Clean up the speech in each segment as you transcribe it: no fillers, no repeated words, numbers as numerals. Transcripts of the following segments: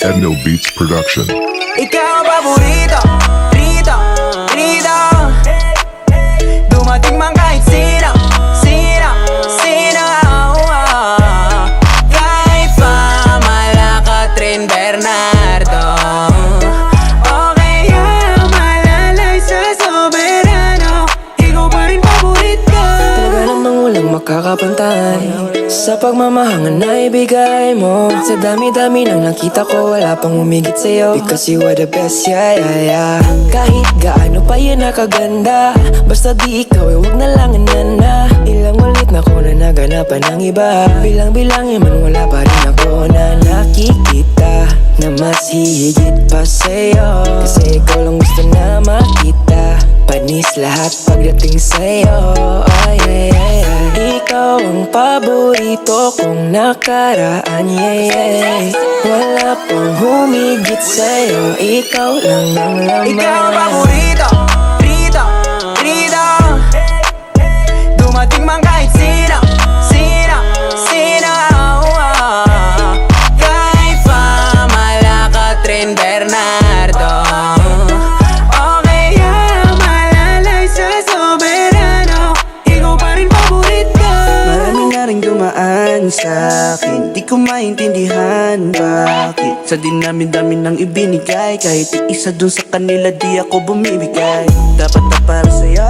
Edno Beats Production. Ikaw ang paborito, rito, rito. Dumating man kahit sino, sino, sino. Kahit pa Malaka, Trin, Bernardo. O kaya malalay sa soberano. Ikaw pa rin paborito. Talaga namang walang makakapantay sa pagmamahangan na ibigay mo. Sa dami-dami nang nakita ko, wala pang umigit sa'yo. Because you are the best, yeah, yeah, yeah. Kahit gaano pa yan nakaganda, basta di ikaw, huwag na lang na. Ilang ulit na ko na naganapan ng iba. Bilang-bilangin man, wala pa rin ako na nakikita na mas hihigit pa sa'yo. Kasi ikaw lang gusto na makita, panis lahat pagdating sa'yo. Oh, yeah, yeah, yeah. Ikaw ang paborito kong nakaraan, yeah, yeah. Wala pang humigit sa'yo, ikaw lang ang laman. Ikaw ang paborito, rito, rito. Dumating man kahit sino, sino, sino. Kahit pa Malaka, Trin, Bernardo. O kaya malalay sa soberano. Ikaw pa rin paborito. Marami na rin dumaan sa'kin, di ko maintindihan bakit sa dinami-dami ng ibinigay. Kahit isa dun sa kanila di ako bumibigay. Dapat na para sa'yo,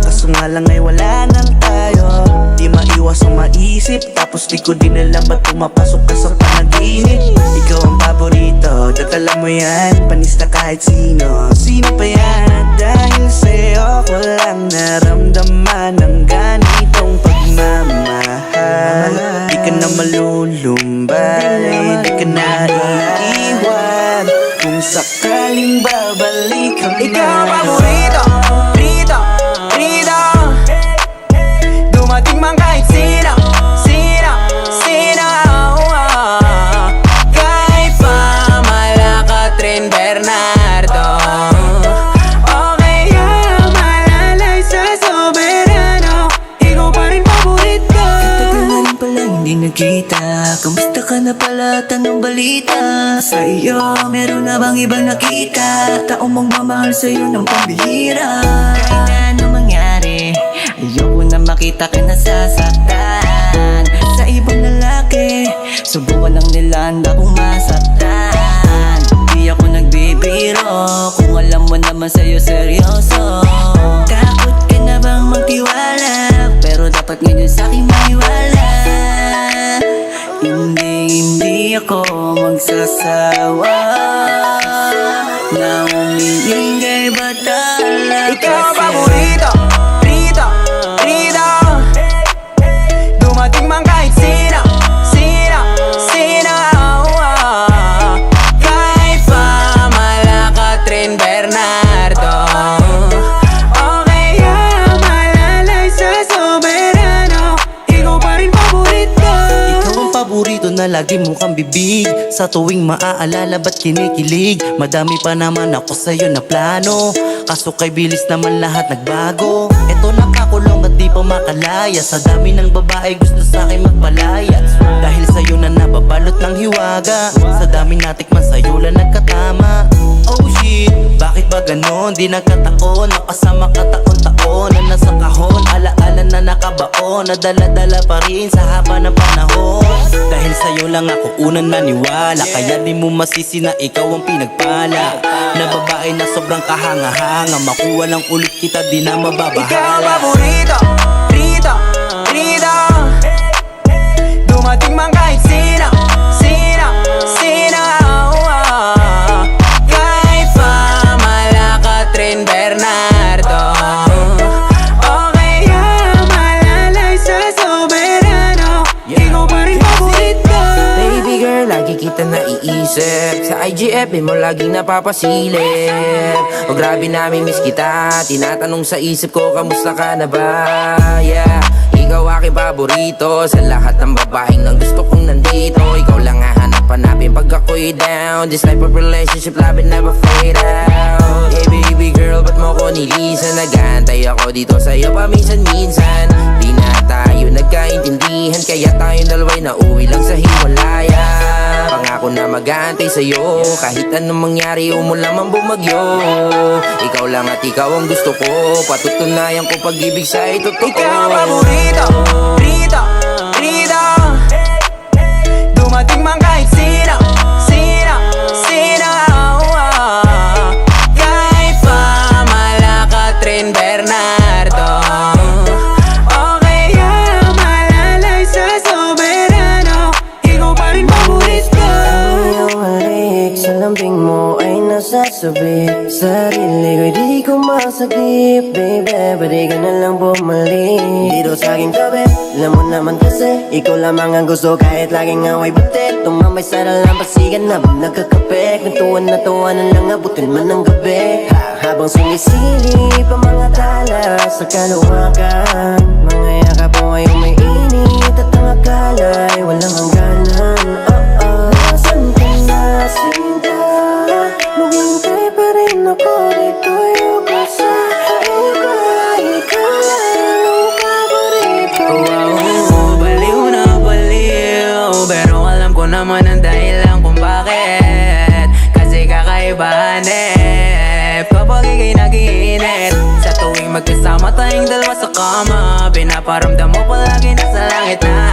kaso nga lang ay wala nang tayo. Di maiwas ang maisip, tapos di ko din alam ba't pumapasok ka sa panaginip. Ikaw ang paborito, dadala mo yan, panis na kahit sino. Sino pa yan? Dahil sa'yo ko lang naramdaman ng ganitong pagmamahal. Di ka na malulumbay, di ka na iiwan kung sakaling babalikan na. Ikaw ang paborito, rito, rito. Dumating man kahit sino, sino, sino. Kahit pa Malaka, Trin, Bernardo. O kaya malalay sa soberano. Ikaw pa rin paborito. Tagal na rin pala hindi nagkita. Kamusta ka na pala? Tanong balita. Sa iyo, meron na bang ibang nakita? Taong magmamahal sa'yo ng pambihira. Kahit na anong mangyari, ayoko na makita ka nasasaktan sa ibang lalaki. Subukan lang nila handa kong masaktan. Di ako nagbibiro, kung alam mo naman sa'yo seryoso. Takot ka na bang magtiwala? Pero dapat ngayon sa'kin maniwala. Hindi ako magsasawa na humiling kay batala. Ikaw ang paborito, rito, rito. Dumating man kahit sino, sino, sino. Kahit pa Malaka, Trin, Bernardo. O kaya malalay sa soberano. Ikaw pa rin paborito. Ikaw ang paborito na lagi mo kang bibig. Sa tuwing maaalala ba't kinikilig? Madami pa naman ako sa'yo na plano, kaso kay bilis naman lahat nagbago. Eto nakakulong at di pa makalaya. Sa dami ng babae gusto sa'kin magpalaya. Dahil sa'yo na nababalot ng hiwaga. Sa dami natikman sa'yo lang nagkatama. Oh shit, bakit ba ganon? Di nagkataon, nakasama ka taon-taon na nasa kahon. Alaala na nakabaon, na dala-dala pa rin sa haba ng panahon. Dahil sa'yo lang ako unang naniwala, kaya di mo masisi na ikaw ang pinagpala. Na babae na sobrang kahanga-hanga, makuha lang ulit kita di na Ikaw ang mababahala. paborito, rito, rito. Dumating man kahit sino, sino, sino. Kahit pa Malaka, Trin, Bernardo. O kaya malalay sa soberano. Ikaw pa rin paborito. Baby girl, lagi kita naiisip. Sa IGF mo laging napapasilip. O grabe namimiss kita. Tinatanong sa isip ko, kamusta ka na ba? Yeah, ikaw aking paborito. Sa lahat ng babaeng nang gusto kong nandito, ikaw lang hahanap-hanapin pag ako'y down. This type of relationship, love it never fade out. Hey baby girl, ba't mo ko nilisan? Nag-aantay ako dito sa'yo paminsan-minsan. Di na tayo nagkaintindihan, kaya tayong dalawa'y nauwi lang sa hiwalaya. Pangako ako na mag-aantay sa'yo. Kahit anong mangyari, umulan man bumagyo, ikaw lang at ikaw ang gusto ko. Patutunayan ko pag-ibig sa'y totoo. Ikaw ang paborito, rito, rito. Dumating man kahit sino, sino, sino. Kahit pa Malacca, Tren Bernardo, o kaya Malalay sa Soberano, ikaw pa rin paborito. Ang iyong halik sa lambing mo ay nasasabi. Sarili ko'y di ko masagip, baby. Pwede ka na lang bumalik dito sa aking tabi. Alam mo naman kasi, ikaw lamang ang gusto kahit laging away butit. Tumambay sa dalampasigan habang nagkakape. Kwentuhan na tuwanan lang abutin man ng gabi. Habang sumisilip ang mga tala sa kaluwakan, mga yakap mo ay may init at ang akala ay walang hangganan. Nasaan ka na, sinta? Maghintay pa rin ako dito. Ayoko sa iba, ikaw lang ang paborito. Wow, baliw na baliw, pero alam ko naman ang dahilan kung bakit. Kasi kakaibahan kapag ika'y nag-iinit. Sa tuwing magkasama tayong dalawa sa kama, pinaparamdam mo palagi nasa langit na